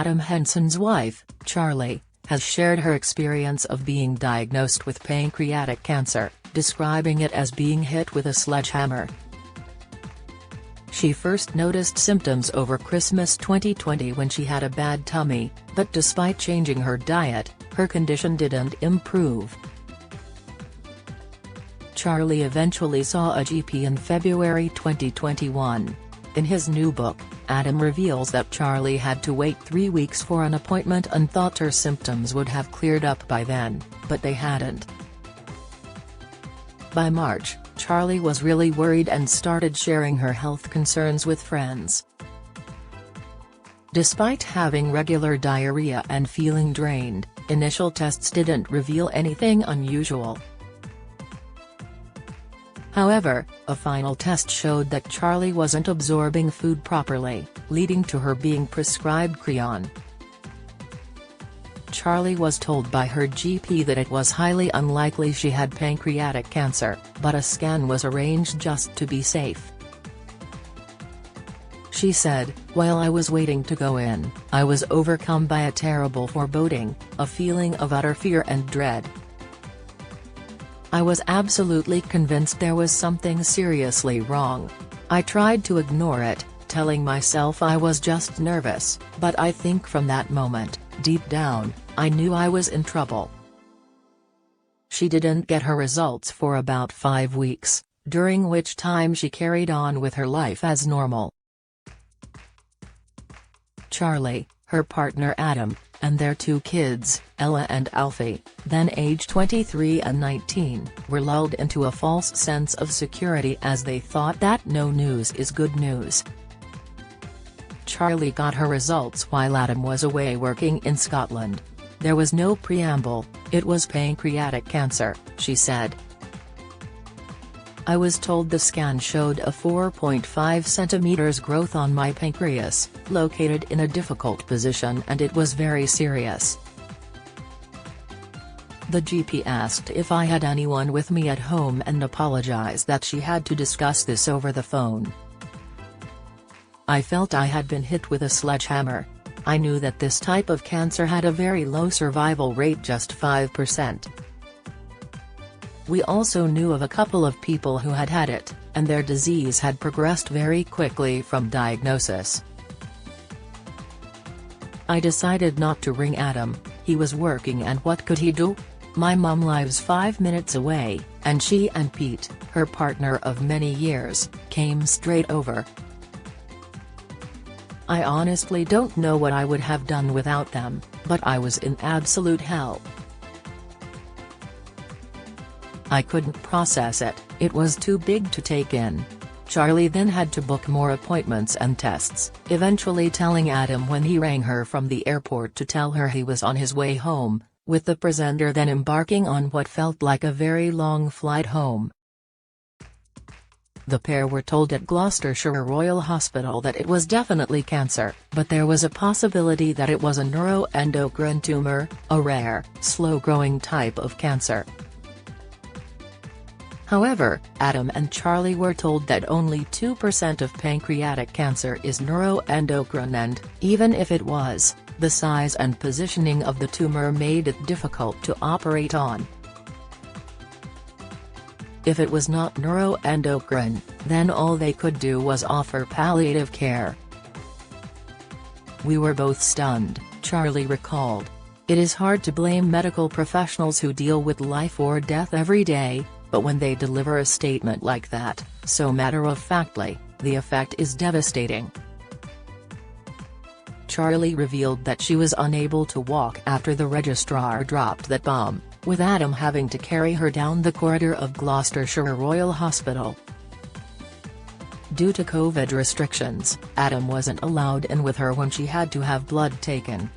Adam Henson's wife, Charlie, has shared her experience of being diagnosed with pancreatic cancer, describing it as being hit with a sledgehammer. She first noticed symptoms over Christmas 2020 when she had a bad tummy, but despite changing her diet, her condition didn't improve. Charlie eventually saw a GP in February 2021. In his new book, Adam reveals that Charlie had to wait 3 weeks for an appointment and thought her symptoms would have cleared up by then, but they hadn't. By March, Charlie was really worried and started sharing her health concerns with friends. Despite having regular diarrhea and feeling drained, initial tests didn't reveal anything unusual. However, a final test showed that Charlie wasn't absorbing food properly, leading to her being prescribed Creon. Charlie was told by her GP that it was highly unlikely she had pancreatic cancer, but a scan was arranged just to be safe. She said, "While I was waiting to go in, I was overcome by a terrible foreboding, a feeling of utter fear and dread. I was absolutely convinced there was something seriously wrong. I tried to ignore it, telling myself I was just nervous, but I think from that moment, deep down, I knew I was in trouble." She didn't get her results for about 5 weeks, during which time she carried on with her life as normal. Charlie, her partner Adam, and their 2 kids, Ella and Alfie, then aged 23 and 19, were lulled into a false sense of security as they thought that no news is good news. Charlie got her results while Adam was away working in Scotland. There was no preamble, it was pancreatic cancer, she said. "I was told the scan showed a 4.5 cm growth on my pancreas, located in a difficult position, and it was very serious." The GP asked if I had anyone with me at home and apologized that she had to discuss this over the phone. "I felt I had been hit with a sledgehammer. I knew that this type of cancer had a very low survival rate, just 5%. We also knew of a couple of people who had had it, and their disease had progressed very quickly from diagnosis. I decided not to ring Adam, he was working and what could he do? My mum lives 5 minutes away, and she and Pete, her partner of many years, came straight over. I honestly don't know what I would have done without them, but I was in absolute hell. I couldn't process it, it was too big to take in." Charlie then had to book more appointments and tests, eventually telling Adam when he rang her from the airport to tell her he was on his way home, with the presenter then embarking on what felt like a very long flight home. The pair were told at Gloucestershire Royal Hospital that it was definitely cancer, but there was a possibility that it was a neuroendocrine tumor, a rare, slow-growing type of cancer. However, Adam and Charlie were told that only 2% of pancreatic cancer is neuroendocrine and, even if it was, the size and positioning of the tumor made it difficult to operate on. If it was not neuroendocrine, then all they could do was offer palliative care. "We were both stunned," Charlie recalled. "It is hard to blame medical professionals who deal with life or death every day, but when they deliver a statement like that, so matter-of-factly, the effect is devastating." Charlie revealed that she was unable to walk after the registrar dropped that bomb, with Adam having to carry her down the corridor of Gloucestershire Royal Hospital. Due to COVID restrictions, Adam wasn't allowed in with her when she had to have blood taken.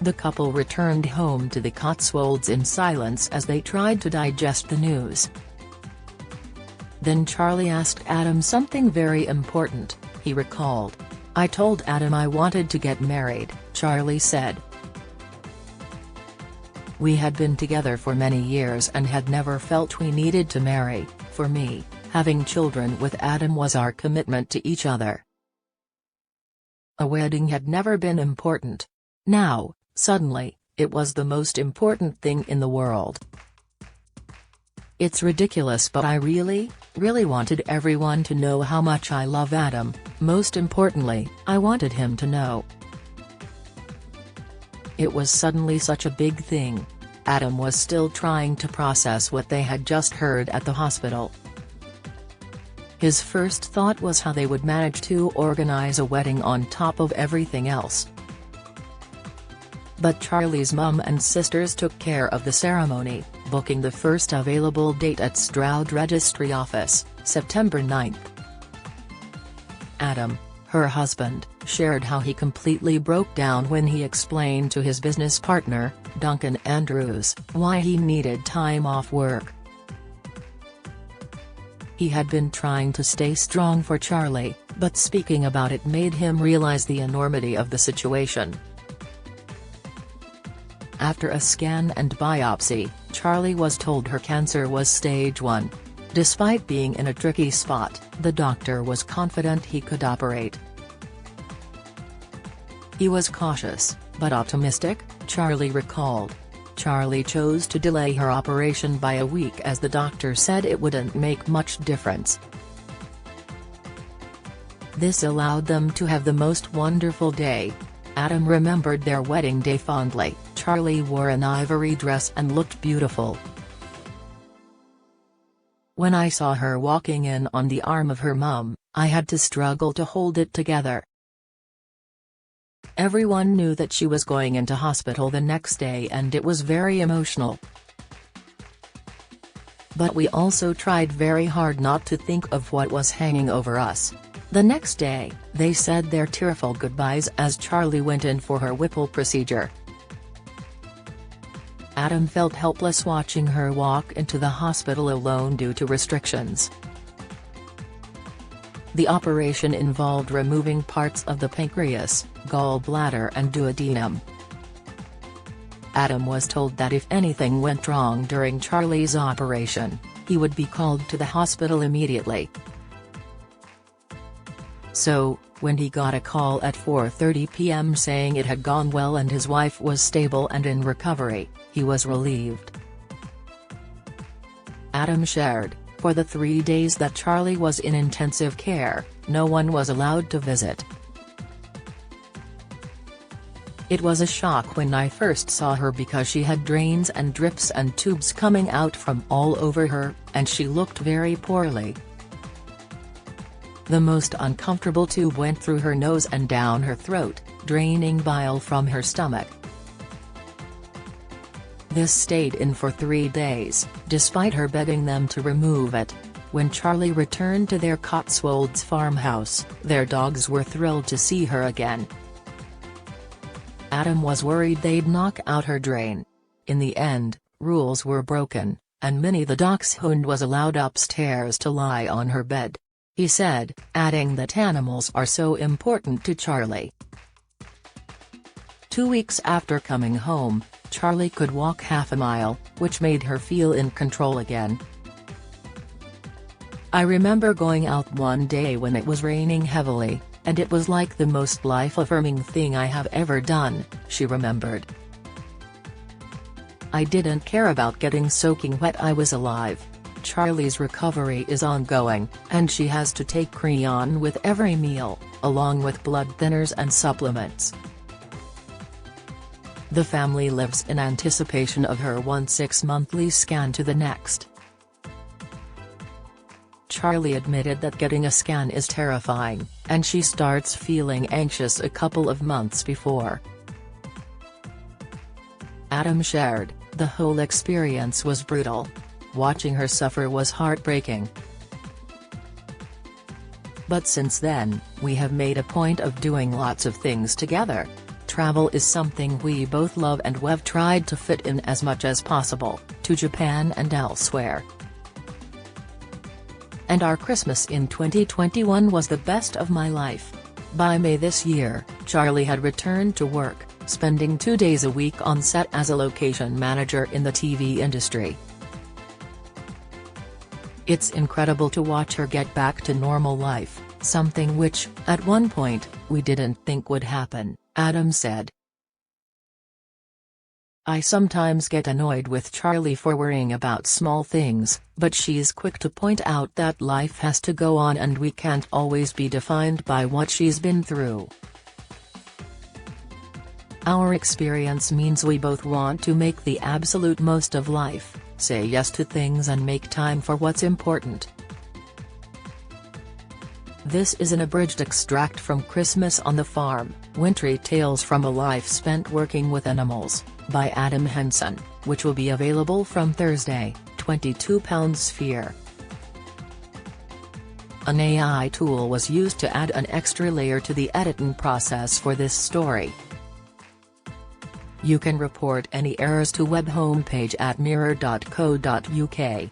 The couple returned home to the Cotswolds in silence as they tried to digest the news. Then Charlie asked Adam something very important, he recalled. "I told Adam I wanted to get married," Charlie said. "We had been together for many years and had never felt we needed to marry. For me, having children with Adam was our commitment to each other. A wedding had never been important. Now, suddenly, it was the most important thing in the world. It's ridiculous, but I really wanted everyone to know how much I love Adam. Most importantly, I wanted him to know. It was suddenly such a big thing. Adam was still trying to process what they had just heard at the hospital. His first thought was how they would manage to organize a wedding on top of everything else. But Charlie's mum and sisters took care of the ceremony, booking the first available date at Stroud Registry Office, September 9. Adam, her husband, shared how he completely broke down when he explained to his business partner, Duncan Andrews, why he needed time off work. He had been trying to stay strong for Charlie, but speaking about it made him realize the enormity of the situation. After a scan and biopsy, Charlie was told her cancer was stage 1. Despite being in a tricky spot, the doctor was confident he could operate. He was cautious, but optimistic, Charlie recalled. Charlie chose to delay her operation by a week as the doctor said it wouldn't make much difference. This allowed them to have the most wonderful day. Adam remembered their wedding day fondly. Charlie wore an ivory dress and looked beautiful. When I saw her walking in on the arm of her mum, I had to struggle to hold it together. Everyone knew that she was going into hospital the next day and it was very emotional. But we also tried very hard not to think of what was hanging over us. The next day, they said their tearful goodbyes as Charlie went in for her Whipple procedure. Adam felt helpless watching her walk into the hospital alone due to restrictions. The operation involved removing parts of the pancreas, gallbladder and duodenum. Adam was told that if anything went wrong during Charlie's operation, he would be called to the hospital immediately. So, when he got a call at 4:30 p.m. saying it had gone well and his wife was stable and in recovery, he was relieved. Adam shared, for the 3 days that Charlie was in intensive care, no one was allowed to visit. It was a shock when I first saw her because she had drains and drips and tubes coming out from all over her, and she looked very poorly. The most uncomfortable tube went through her nose and down her throat, draining bile from her stomach. This stayed in for 3 days, despite her begging them to remove it. When Charlie returned to their Cotswolds farmhouse, their dogs were thrilled to see her again. Adam was worried they'd knock out her drain. In the end, rules were broken, and Minnie the dachshund was allowed upstairs to lie on her bed. He said, adding that animals are so important to Charlie. 2 weeks after coming home, Charlie could walk half a mile, which made her feel in control again. I remember going out one day when it was raining heavily, and it was like the most life-affirming thing I have ever done, she remembered. I didn't care about getting soaking wet, I was alive. Charlie's recovery is ongoing, and she has to take Creon with every meal, along with blood thinners and supplements. The family lives in anticipation of her 6-monthly scan to the next. Charlie admitted that getting a scan is terrifying, and she starts feeling anxious a couple of months before. Adam shared, the whole experience was brutal. Watching her suffer was heartbreaking. But since then, we have made a point of doing lots of things together. Travel is something we both love and we've tried to fit in as much as possible, to Japan and elsewhere. And our Christmas in 2021 was the best of my life. By May this year, Charlie had returned to work, spending 2 days a week on set as a location manager in the TV industry. It's incredible to watch her get back to normal life, Something which, at one point, we didn't think would happen, Adam said. I sometimes get annoyed with Charlie for worrying about small things, but she's quick to point out that life has to go on and we can't always be defined by what she's been through. Our experience means we both want to make the absolute most of life, say yes to things and make time for what's important. This is an abridged extract from Christmas on the Farm, Wintry Tales from a Life Spent Working with Animals, by Adam Henson, which will be available from Thursday, £22 Sphere. An AI tool was used to add an extra layer to the editing process for this story. You can report any errors to web homepage at mirror.co.uk.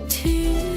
To